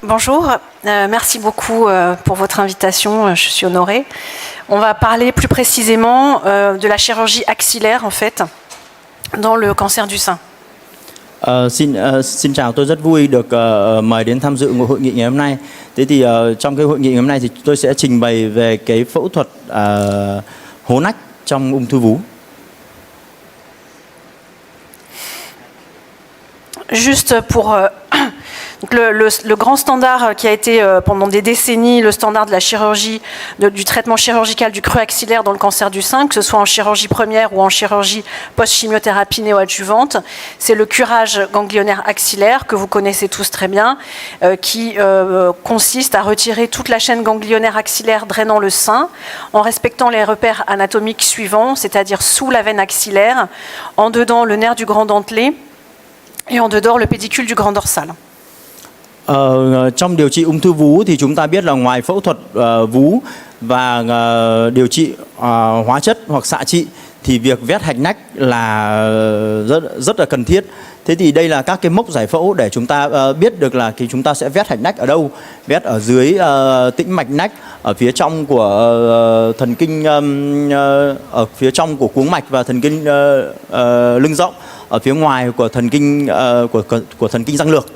Bonjour, merci beaucoup pour votre invitation, je suis honorée. On va parler plus précisément de la chirurgie axillaire en fait, dans le cancer du sein. Xin chào, tôi rất vui được mời đến tham dự hội nghị ngày hôm nay. Thế thì trong cái hội nghị ngày hôm nay thì tôi sẽ trình bày về cái phẫu thuật hố nách trong ung thư vú. Juste pour le grand standard qui a été pendant des décennies le standard de la chirurgie, du traitement chirurgical du creux axillaire dans le cancer du sein, que ce soit en chirurgie première ou en chirurgie post-chimiothérapie néoadjuvante, c'est le curage ganglionnaire axillaire que vous connaissez tous très bien, qui consiste à retirer toute la chaîne ganglionnaire axillaire drainant le sein en respectant les repères anatomiques suivants, c'est-à-dire sous la veine axillaire, en dedans le nerf du grand dentelé et en dehors le pédicule du grand dorsal. Trong điều trị ung thư vú thì chúng ta biết là ngoài phẫu thuật vú và điều trị hóa chất hoặc xạ trị thì việc vét hạch nách là rất là cần thiết. Thế thì đây là các cái mốc giải phẫu để chúng ta biết được là chúng ta sẽ vét hạch nách ở đâu. Vét ở dưới tĩnh mạch nách, ở phía trong của thần kinh, ở phía trong của cuống mạch và thần kinh lưng rộng, ở phía ngoài của thần kinh răng lược.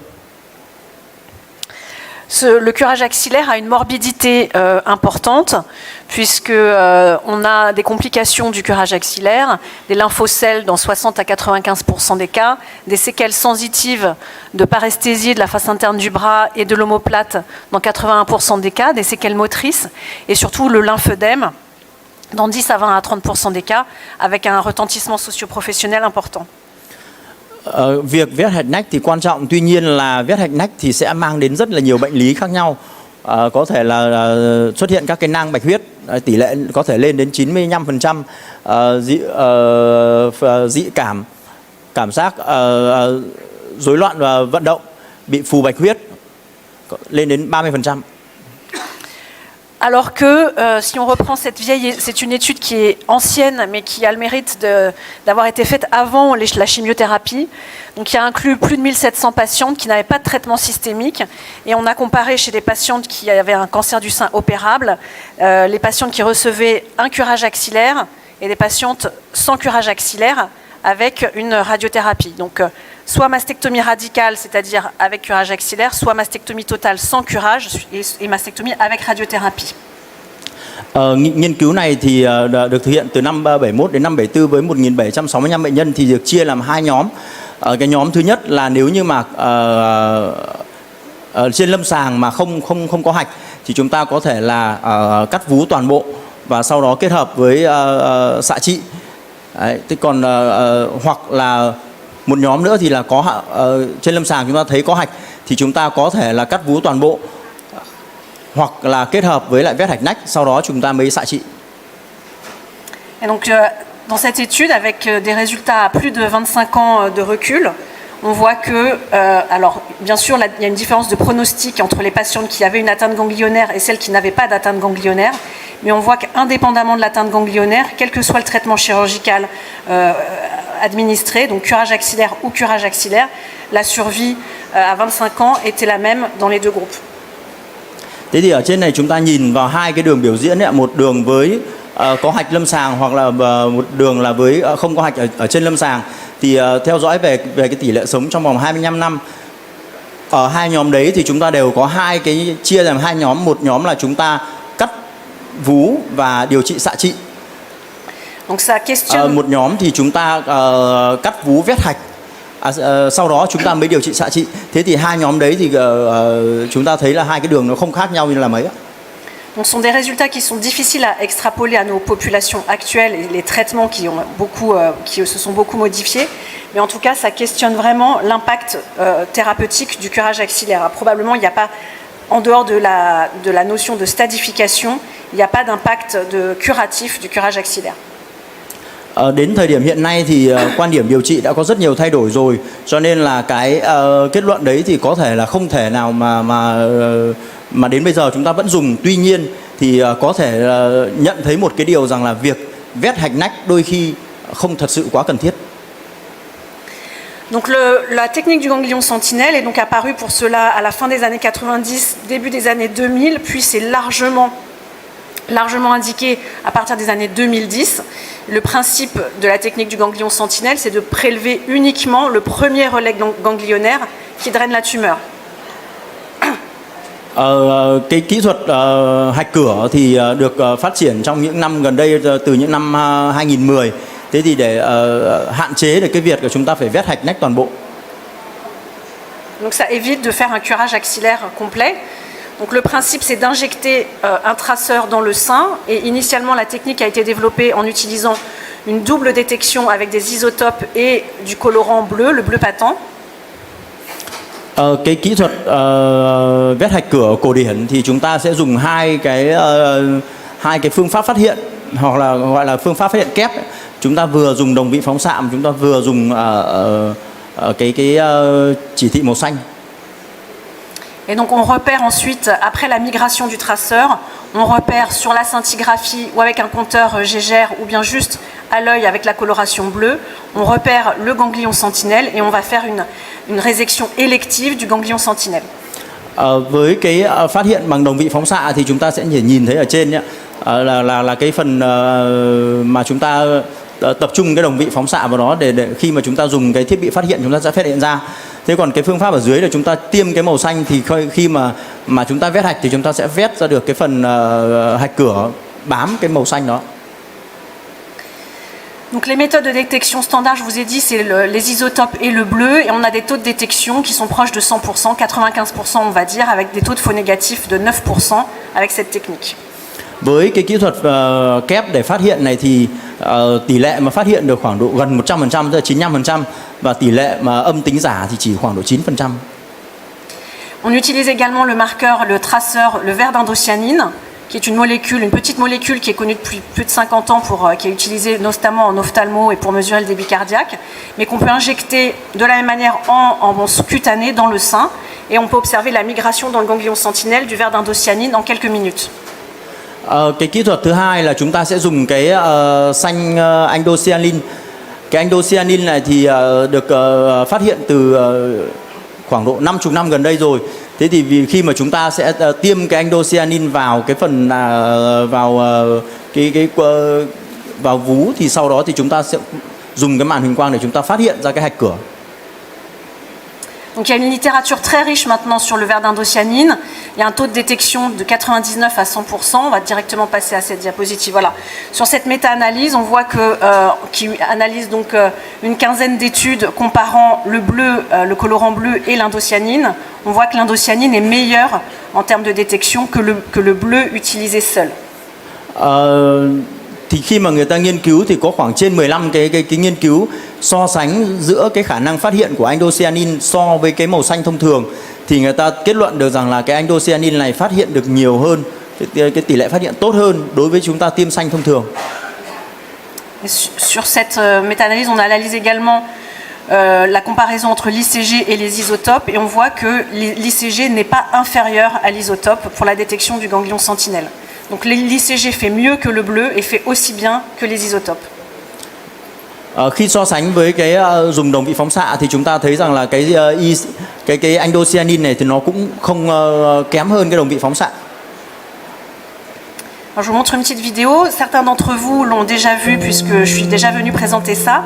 Le curage axillaire a une morbidité importante puisque on a des complications du curage axillaire, des lymphocèles dans 60 à 95% des cas, des séquelles sensitives de paresthésie de la face interne du bras et de l'omoplate dans 81% des cas, des séquelles motrices et surtout le lymphœdème dans 10 à 20 à 30% des cas avec un retentissement socio-professionnel important. Việc vét hạch nách thì quan trọng, tuy nhiên là vét hạch nách thì sẽ mang đến rất là nhiều bệnh lý khác nhau. Có thể là xuất hiện các cái nang bạch huyết, tỷ lệ có thể lên đến 95%, dị cảm, cảm giác rối loạn vận động, bị phù bạch huyết lên đến 30%. Alors que si on reprend c'est une étude qui est ancienne mais qui a le mérite d'avoir été faite avant la chimiothérapie, donc qui a inclus plus de 1700 patientes qui n'avaient pas de traitement systémique et on a comparé chez des patientes qui avaient un cancer du sein opérable, les patientes qui recevaient un curage axillaire et des patientes sans curage axillaire avec une radiothérapie. Donc soit mastectomie radicale, c'est-à-dire avec curage axillaire, soit mastectomie totale sans curage et mastectomie avec radiothérapie. Nghiên cứu này thì được thực hiện từ năm 71 đến năm 74 với 1765 bệnh nhân thì được chia làm hai nhóm. Cái nhóm thứ nhất là nếu như mà trên lâm sàng mà không có hạch thì chúng ta có thể là cắt vú toàn bộ và sau đó kết hợp với xạ trị. Đấy, thế còn hoặc là một nhóm nữa thì là có trên lâm sàng chúng ta thấy có hạch thì chúng ta có thể là cắt vú toàn bộ hoặc là kết hợp với lại vét hạch nách, sau đó chúng ta mới xạ trị. Et donc dans cette étude avec des résultats à plus de 25 ans de recul, on voit que, alors bien sûr il y a une différence de pronostic entre les patientes qui avaient une atteinte ganglionnaire et celles qui n'avaient pas d'atteinte ganglionnaire, mais on voit qu'indépendamment de l'atteinte ganglionnaire, quel que soit le traitement chirurgical administré, donc curage axillaire ou curage axillaire, la survie à 25 ans était la même dans les deux groupes. Thế thì ở trên này chúng ta nhìn vào hai cái đường biểu diễn ấy, một đường với có hạch lâm sàng hoặc là một đường là với không có hạch ở trên lâm sàng, thì theo dõi về cái tỷ lệ sống trong vòng 25 năm. Ở hai nhóm đấy thì chúng ta đều có hai cái chia làm hai nhóm, một nhóm là chúng ta cắt vú và điều trị xạ trị. Donc ça questionne... Một nhóm thì chúng ta cắt vú vét hạch, sau đó chúng ta mới điều trị xạ trị. Thế thì hai nhóm đấy thì chúng ta thấy là hai cái đường nó không khác nhau như là mấy. Donc, ce sont des résultats qui sont difficiles à extrapoler à nos populations actuelles et les traitements qui se sont beaucoup modifiés. Mais en tout cas, ça questionne vraiment l'impact thérapeutique du curage axillaire. Probablement, il n'y a pas, en dehors de la notion de stadification, il n'y a pas d'impact curatif du curage axillaire. Đến thời điểm hiện nay thì quan điểm điều trị đã có rất nhiều thay đổi rồi, cho nên là cái kết luận đấy thì có thể là không thể nào mà đến bây giờ chúng ta vẫn dùng. Tuy nhiên thì có thể nhận thấy một cái điều rằng là việc vét hạch nách đôi khi không thật sự quá cần thiết. Donc la technique du ganglion sentinelle est donc apparue pour cela à la fin des années 90, début des années 2000, puis c'est largement indiqué à partir des années 2010. Le principe de la technique du ganglion sentinelle, c'est de prélever uniquement le premier relais ganglionnaire qui draine la tumeur. Cái kỹ thuật hạch cửa thì được phát triển trong những năm gần đây, từ những năm 2010. Thế thì để hạn chế được cái việc của chúng ta phải vét hạch nách toàn bộ. Donc ça évite de faire un curage axillaire complet. Donc le principe, c'est d'injecter un traceur dans le sein. Et initialement, la technique a été développée en utilisant une double détection avec des isotopes et du colorant bleu, le bleu patent. Cái kỹ thuật vét hạch cửa cổ điển thì chúng ta sẽ dùng hai cái phương pháp phát hiện, hoặc là gọi là phương pháp phát hiện kép. Chúng ta vừa dùng đồng vị phóng xạ, chúng ta vừa dùng cái chỉ thị màu xanh. Et donc on repère ensuite, après la migration du traceur, on repère sur la scintigraphie ou avec un compteur Gégère ou bien juste à l'œil avec la coloration bleue, on repère le ganglion sentinelle et on va faire une résection élective du ganglion sentinelle. Với cái phát hiện bằng đồng vị phóng xạ thì chúng ta sẽ nhìn thấy ở trên nhé, là cái phần mà chúng ta tập trung cái đồng vị phóng xạ vào đó để khi mà chúng ta dùng cái thiết bị phát hiện chúng ta sẽ phát hiện ra. Thế còn cái phương pháp ở dưới là chúng ta tiêm cái màu xanh, thì khi mà chúng ta vét hạch thì chúng ta sẽ vét ra được cái phần hạch cửa bám cái màu xanh đó. Donc les méthodes de détection standard, je vous ai dit, c'est les isotopes et le bleu, et on a des taux de détection qui sont proches de 100%, 95% on va dire, avec des taux de faux négatifs de 9% avec cette technique. Với cái kỹ thuật kép để phát hiện này thì tỷ lệ mà phát hiện được khoảng độ gần 100%, tức là 95%, và tỷ lệ mà âm tính giả thì chỉ khoảng độ 9%. On utilise également le marqueur, le traceur, le verre d'indocyanine, qui est une petite molécule qui est connue depuis plus de 50 ans, qui est utilisée notamment en ophtalmo et pour mesurer le débit cardiaque, mais qu'on peut injecter de la même manière en sous-cutané dans le sein, et on peut observer la migration dans le ganglion sentinelle du verre d'indocyanine en quelques minutes. Cái kỹ thuật thứ hai là chúng ta sẽ dùng cái xanh andocyanin. Cái andocyanin này thì được phát hiện từ khoảng độ 50 năm gần đây rồi. Thế thì khi mà chúng ta sẽ tiêm cái andocyanin vào cái phần vào vú, thì sau đó thì chúng ta sẽ dùng cái màn huỳnh quang để chúng ta phát hiện ra cái hạch cửa. Donc il y a une littérature très riche maintenant sur le verre d'indocyanine. Il y a un taux de détection de 99 à 100%. On va directement passer à cette diapositive. Voilà. Sur cette méta-analyse, on voit qui analyse donc une quinzaine d'études comparant le bleu, le colorant bleu et l'indocyanine. On voit que l'indocyanine est meilleur en termes de détection que le bleu utilisé seul. Thì khi mà người ta nghiên cứu thì có khoảng trên 15 cái nghiên cứu so sánh giữa cái khả năng phát hiện của andocyanin so với cái màu xanh thông thường, thì người ta kết luận được rằng là cái andocyanin này phát hiện được nhiều hơn, cái tỷ lệ phát hiện tốt hơn đối với chúng ta tiêm xanh thông thường. Sur cette méta-analyse, on analyse également la comparaison entre l'ICG et les isotopes, et on voit que l'ICG n'est pas inférieur à l'isotope pour la détection du ganglion sentinelle. Donc l'ICG fait mieux que le bleu et fait aussi bien que les isotopes. Khi so sánh với cái dùng đồng vị phóng xạ thì chúng ta thấy rằng là cái andocyanin này thì nó cũng không kém hơn cái đồng vị phóng xạ. Alors, je vous montre une petite vidéo. Certains d'entre vous l'ont déjà vu puisque je suis déjà venue présenter ça.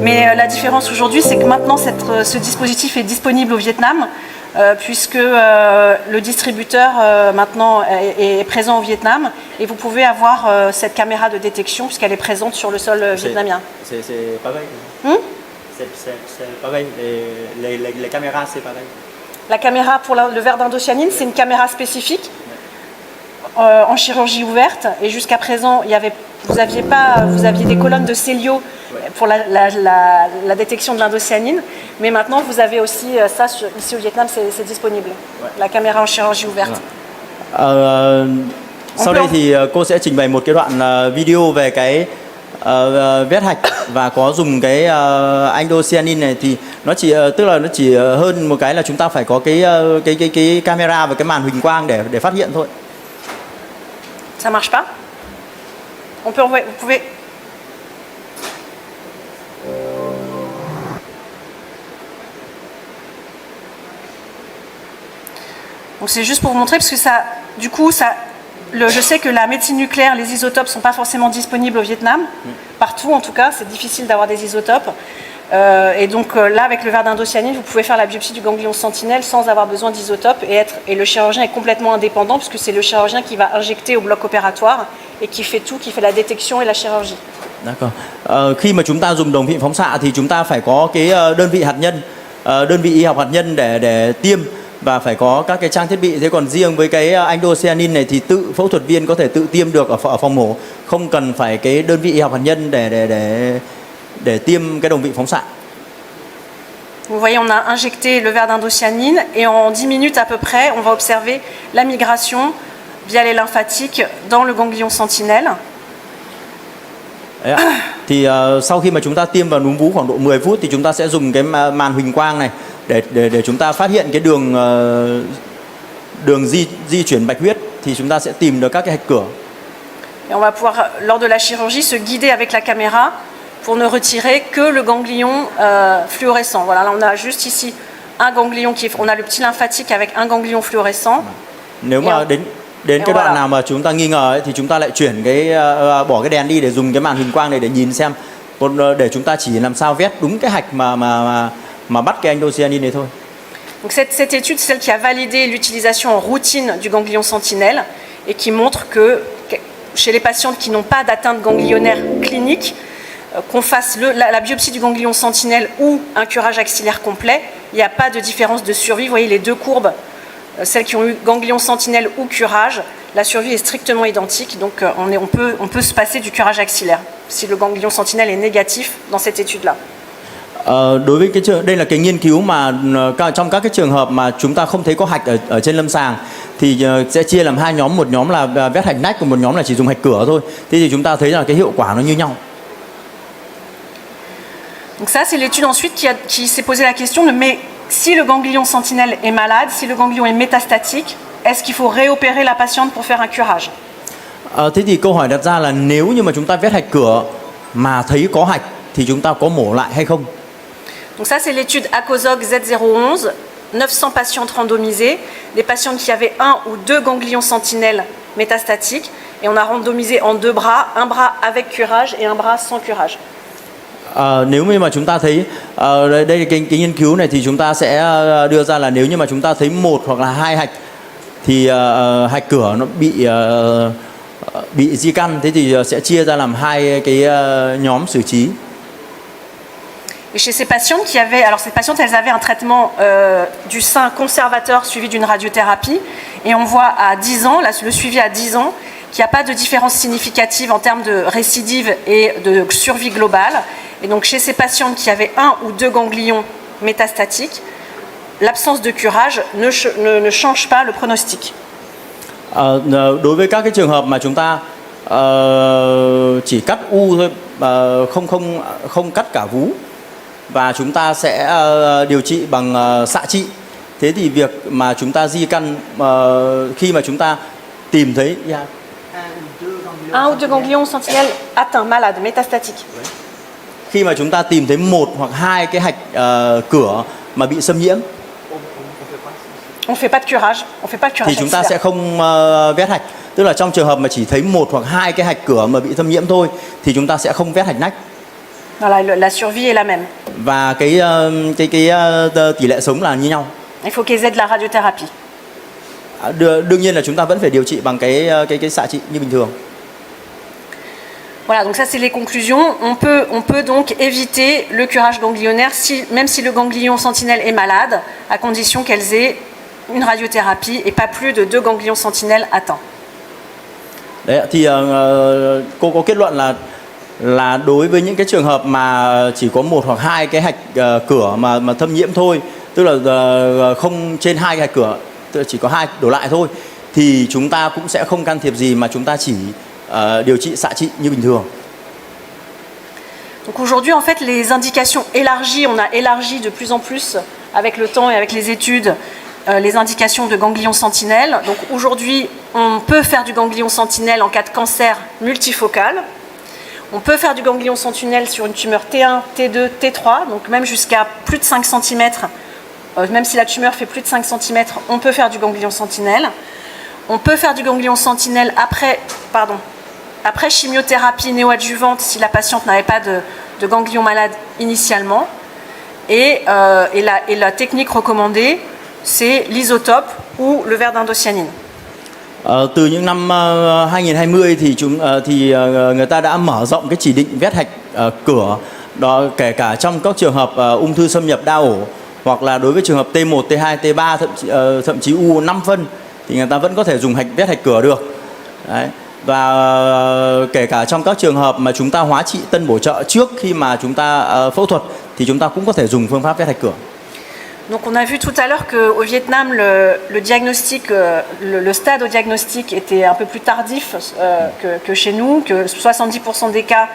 Mais la différence aujourd'hui, c'est que maintenant ce dispositif est disponible au Vietnam, puisque le distributeur maintenant est présent au Vietnam, et vous pouvez avoir cette caméra de détection puisqu'elle est présente sur le sol vietnamien. C'est pareil. C'est pareil. Les caméras, c'est pareil. La caméra pour le verre d'indocyanine, c'est une caméra spécifique en chirurgie ouverte, et jusqu'à présent vous aviez des colonnes de Célio pour la détection de l'indocyanine, mais maintenant vous avez aussi ça ici au Vietnam, c'est disponible, la caméra en chirurgie ouverte. Sau đây thì cô sẽ trình bày một cái đoạn video về cái vét hạch và có dùng cái andocyanin này, thì nó chỉ hơn một cái là chúng ta phải có cái camera và cái màn huỳnh quang để phát hiện thôi. Ça marche pas? Vous pouvez. Donc c'est juste pour vous montrer, parce que ça, du coup, je sais que la médecine nucléaire, les isotopes ne sont pas forcément disponibles au Vietnam. Partout, en tout cas, c'est difficile d'avoir des isotopes. Et donc là, avec le verre d'indocyanine, vous pouvez faire la biopsie du ganglion sentinelle sans avoir besoin d'isotope et le chirurgien est complètement indépendant puisque c'est le chirurgien qui va injecter au bloc opératoire et qui fait tout, qui fait la détection et la chirurgie. D'accord. Khi mà chúng ta dùng đồng vị phóng xạ thì chúng ta phải có cái đơn vị hạt nhân, đơn vị y học hạt nhân để tiêm và phải có các cái trang thiết bị. Thế còn riêng với cái indocyanine này thì tự phẫu thuật viên có thể tự tiêm được ở phòng mổ, không cần phải cái đơn vị y học hạt nhân để tiêm cái đồng vị phóng xạ. Vous voyez, on a injecté le verre d'indocyanine et en 10 minutes à peu près, on va observer la migration via les lymphatiques dans le ganglion sentinelle. Đấy ạ. Thì sau khi mà chúng ta tiêm vào núm vú khoảng độ 10 phút thì chúng ta sẽ dùng cái màn huỳnh quang này để chúng ta phát hiện cái đường di chuyển bạch huyết thì chúng ta sẽ tìm được các cái hạch cửa. Et on va pouvoir, lors de la chirurgie, se guider avec la caméra pour ne retirer que le ganglion fluorescent. Voilà, là on a juste ici un ganglion on a le petit lymphatique avec un ganglion fluorescent. Nếu mà đến cái đoạn nào mà chúng ta nghi ngờ ấy, thì chúng ta lại chuyển bỏ cái đèn đi để dùng cái màn huỳnh quang này để nhìn xem, để chúng ta chỉ làm sao vét đúng cái hạch mà bắt cái indocyanine này thôi. Donc cette étude, c'est celle qui a validé l'utilisation en routine du ganglion sentinelle et qui montre que chez les patientes qui n'ont pas d'atteinte ganglionnaire clinique, qu'on fasse la biopsie du ganglion sentinelle ou un curage axillaire complet, il n'y a pas de différence de survie. Vous voyez les deux courbes, celles qui ont eu ganglion sentinelle ou curage, la survie est strictement identique, donc on peut se passer du curage axillaire si le ganglion sentinelle est négatif dans cette étude-là. Đối với đây là cái nghiên cứu mà trong các cái trường hợp mà chúng ta không thấy có hạch ở trên lâm sàng thì sẽ chia làm hai nhóm, một nhóm là vét hạch nách và một nhóm là chỉ dùng hạch cửa thôi. Thế thì chúng ta thấy là cái hiệu quả nó như nhau. Donc ça, c'est l'étude ensuite qui s'est posé la question de mais si le ganglion sentinelle est malade, si le ganglion est métastatique, est-ce qu'il faut réopérer la patiente pour faire un curage? Thế thì câu hỏi đặt ra là nếu như mà chúng ta vét hạch cửa mà thấy có hạch thì chúng ta có mổ lại hay không? Donc ça, c'est l'étude ACOSOG Z011, 900 patientes randomisées, des patientes qui avaient un ou deux ganglions sentinelles métastatiques, et on a randomisé en deux bras, un bras avec curage et un bras sans curage. Nếu như mà chúng ta thấy đây cái nghiên cứu này thì chúng ta sẽ đưa ra là nếu như mà chúng ta thấy một hoặc là hai hạch thì hạch cửa nó bị di căn, thế thì sẽ chia ra làm hai cái nhóm xử trí. Et chez ces patientes ces patientes, elles avaient un traitement du sein conservateur suivi d'une radiothérapie, et on voit à 10 ans, le suivi à 10 ans, qu'il n'y a pas de différence significative en termes de récidive et de survie globale. Et donc chez ces patientes qui avaient un ou deux ganglions métastatiques, l'absence de curage ne change pas le pronostic. Đối với các cái trường hợp mà chúng ta chỉ cắt u thôi, không cắt cả vú và chúng ta sẽ điều trị bằng xạ trị. Thế thì việc mà chúng ta di căn khi mà chúng ta tìm thấy un ou deux ganglions sentinelles atteints, malades, métastatiques. Khi mà chúng ta tìm thấy một hoặc hai cái hạch cửa mà bị xâm nhiễm, on fait pas de curage, thì chúng ta sẽ không vét hạch. Tức là trong trường hợp mà chỉ thấy một hoặc hai cái hạch cửa mà bị xâm nhiễm thôi thì chúng ta sẽ không vét hạch nách. Voilà, la survie est la même. Và cái tỷ lệ sống là như nhau. Il faut qu'ils aient de la radiothérapie. Đương nhiên là chúng ta vẫn phải điều trị bằng cái xạ trị như bình thường. Voilà, donc ça c'est les conclusions. On peut donc éviter le curage ganglionnaire même si le ganglion sentinelle est malade, à condition qu'elles aient une radiothérapie et pas plus de 2 ganglions sentinelles atteints. Đấy, thì cô có kết luận là đối với những cái trường hợp mà chỉ có một hoặc hai cái hạch cửa mà thâm nhiễm thôi, tức là không trên hai cái hạch cửa, tức là chỉ có hai đổ lại thôi, thì chúng ta cũng sẽ không can thiệp gì mà chúng ta chỉ điều trị xạ trị như bình thường. Donc aujourd'hui, en fait, les indications élargies, on a élargi de plus en plus avec le temps et avec les études les indications de ganglion sentinelle. Donc aujourd'hui, on peut faire du ganglion sentinelle en cas de cancer multifocal. On peut faire du ganglion sentinelle sur une tumeur T1, T2, T3, donc même jusqu'à plus de 5 cm même si la tumeur fait plus de 5 cm, on peut faire du ganglion sentinelle. On peut faire du ganglion sentinelle après chimiothérapie néoadjuvante si la patiente n'avait pas de ganglion malade initialement. Et la technique recommandée, c'est l'isotope ou le verre d'indocyanine. Từ những năm 2020 thì người ta đã mở rộng cái chỉ định vét hạch cửa đó, kể cả trong các trường hợp ung thư xâm nhập đa ổ hoặc là đối với trường hợp T1, T2, T3 thậm chí u 5 phân thì người ta vẫn có thể dùng vét hạch cửa được. Đấy. Và kể cả trong các trường hợp mà chúng ta hóa trị tân bổ trợ trước khi mà chúng ta phẫu thuật thì chúng ta cũng có thể dùng phương pháp vét hạch cửa. Donc on a vu tout à l'heure qu'au Vietnam, le diagnostic, le stade au diagnostic était un peu plus tardif que chez nous, que 70% des cas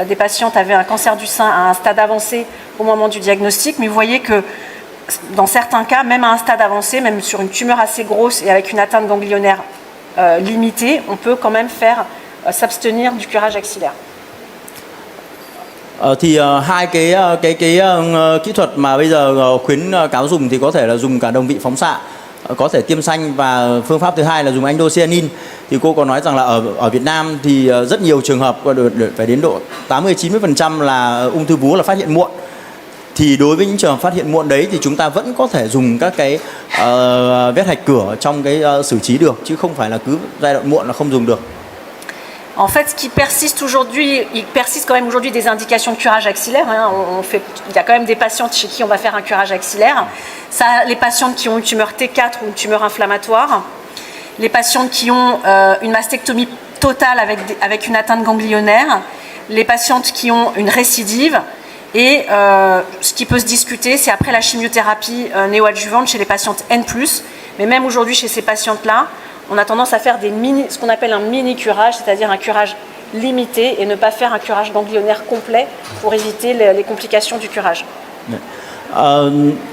des patientes avaient un cancer du sein à un stade avancé au moment du diagnostic. Mais vous voyez que dans certains cas, même à un stade avancé, même sur une tumeur assez grosse et avec une atteinte ganglionnaire limitée, on peut quand même s'abstenir du curage axillaire. Thì hai cái kỹ thuật mà bây giờ khuyến cáo dùng thì có thể là dùng cả đồng vị phóng xạ, có thể tiêm xanh, và phương pháp thứ hai là dùng indocyanin. Thì cô có nói rằng là ở Việt Nam thì rất nhiều trường hợp phải đến độ 80-90% là ung thư vú là phát hiện muộn. Thì đối với những trường hợp phát hiện muộn đấy thì chúng ta vẫn có thể dùng các cái vét hạch cửa trong cái xử trí được, chứ không phải là cứ giai đoạn muộn là không dùng được. En fait, ce qui persiste aujourd'hui, il persiste quand même aujourd'hui des indications de curage axillaire. Il y a quand même des patientes chez qui on va faire un curage axillaire. Ça, les patientes qui ont une tumeur T4 ou une tumeur inflammatoire, les patientes qui ont une mastectomie totale avec une atteinte ganglionnaire, les patientes qui ont une récidive. Et ce qui peut se discuter, c'est après la chimiothérapie néoadjuvante chez les patientes N+. Mais même aujourd'hui, chez ces patientes-là, on a tendance à faire ce qu'on appelle un mini-curage, c'est-à-dire un curage limité et ne pas faire un curage ganglionnaire complet pour éviter les complications du curage.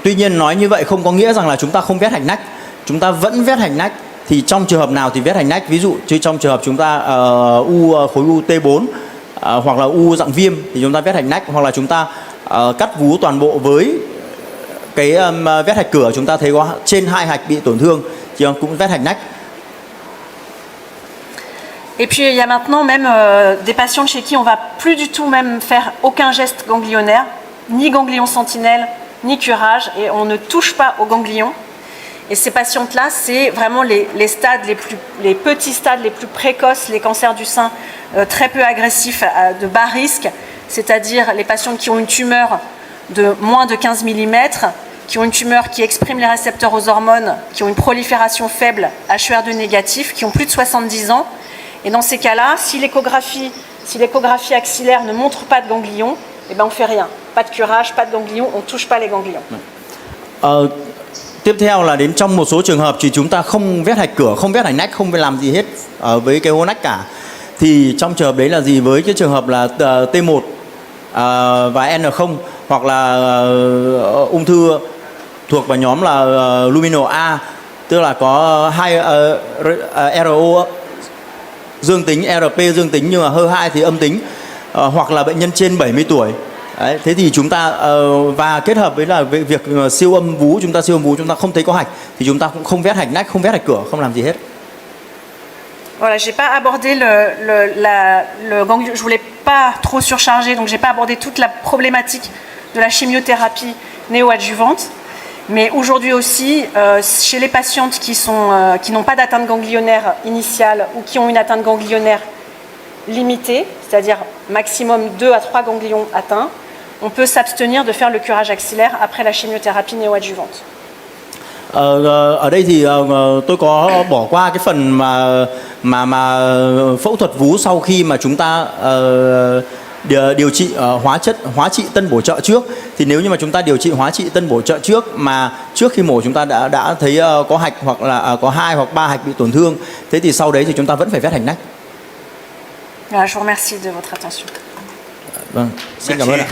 Tuy nhiên nói như vậy không có nghĩa rằng là chúng ta không vét hạch nách. Chúng ta vẫn vét hạch nách. Thì trong trường hợp nào thì vét hạch nách, ví dụ như trong trường hợp chúng ta khối u T4 hoặc là u dạng viêm thì chúng ta vét hạch nách, hoặc là chúng ta cắt vú toàn bộ với cái vét hạch cửa, chúng ta thấy có trên 2 hạch bị tổn thương thì cũng vét hạch nách. Et puis il y a maintenant même des patients chez qui on va plus du tout même faire aucun geste ganglionnaire, ni ganglion sentinelle, ni curage, et on ne touche pas aux ganglions. Et ces patientes-là, c'est vraiment les petits stades les plus précoces, les cancers du sein très peu agressifs, de bas risque, c'est-à-dire les patientes qui ont une tumeur de moins de 15 mm, qui ont une tumeur qui exprime les récepteurs aux hormones, qui ont une prolifération faible, HER2 négatif, qui ont plus de 70 ans. Et dans ces cas-là, si l'échographie axillaire ne montre pas de ganglion, eh ben on fait rien. Pas de curage, pas de ganglion, on touche pas les ganglions. Tiếp theo là đến trong một số trường hợp thì chúng ta không vét hạch cửa, không vét hạch nách, không phải làm gì hết với cái hố nách cả. Thì trong trường hợp đấy là gì? Với cái trường hợp là T1 và N0 hoặc là ung thư thuộc vào nhóm là luminal A, tức là có hai RO dương tính, RP dương tính nhưng mà HER2 thì âm tính, hoặc là bệnh nhân trên 70 tuổi. Đấy, thế thì chúng ta và kết hợp với là việc siêu âm vú, chúng ta không thấy có hạch thì chúng ta cũng không vét hạch nách, không vét hạch cửa, không làm gì hết. Voilà, j'ai pas abordé le ganglion, je voulais pas trop surcharger, donc j'ai pas abordé toute la problématique de la chimiothérapie néoadjuvante. Mais aujourd'hui aussi, chez les patientes qui n'ont pas d'atteinte ganglionnaire initiale ou qui ont une atteinte ganglionnaire limitée, c'est-à-dire maximum 2 à 3 ganglions atteints, on peut s'abstenir de faire le curage axillaire après la chimiothérapie néoadjuvante. Ở đây thì tôi có bỏ qua cái phần mà phẫu thuật vú sau khi mà chúng ta điều trị hóa trị tân bổ trợ trước. Thì nếu như mà chúng ta điều trị hóa trị tân bổ trợ trước mà trước khi mổ chúng ta đã thấy có hạch hoặc là có 2 hoặc 3 hạch bị tổn thương, thế thì sau đấy thì chúng ta vẫn phải vét hạch nách. Voilà, je vous remercie de votre attention. Vâng, xin cảm ơn ạ.